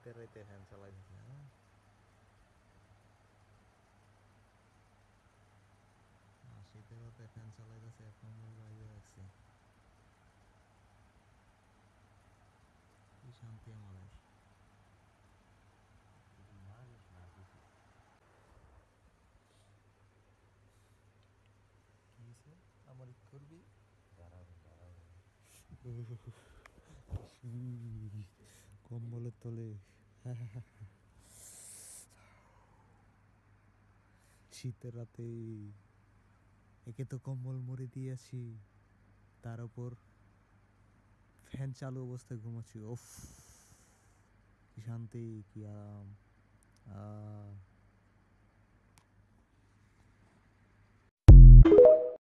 শীতের রাতে ফ্যান চালাইতেছে। শীতের রাতে ফ্যান চালাইতেছে, কম্বল গায়ে রাখছে। কি শান্তি আমাদের। কি হয়েছে? আমার করবি কম্বলের তলে শীতের রাতে একে তো কম্বল মুড়ি দিয়েছি, তার উপর ফ্যান চালু অবস্থায় ঘুমাচ্ছি। ওফ, কি শান্তি, কি আরাম।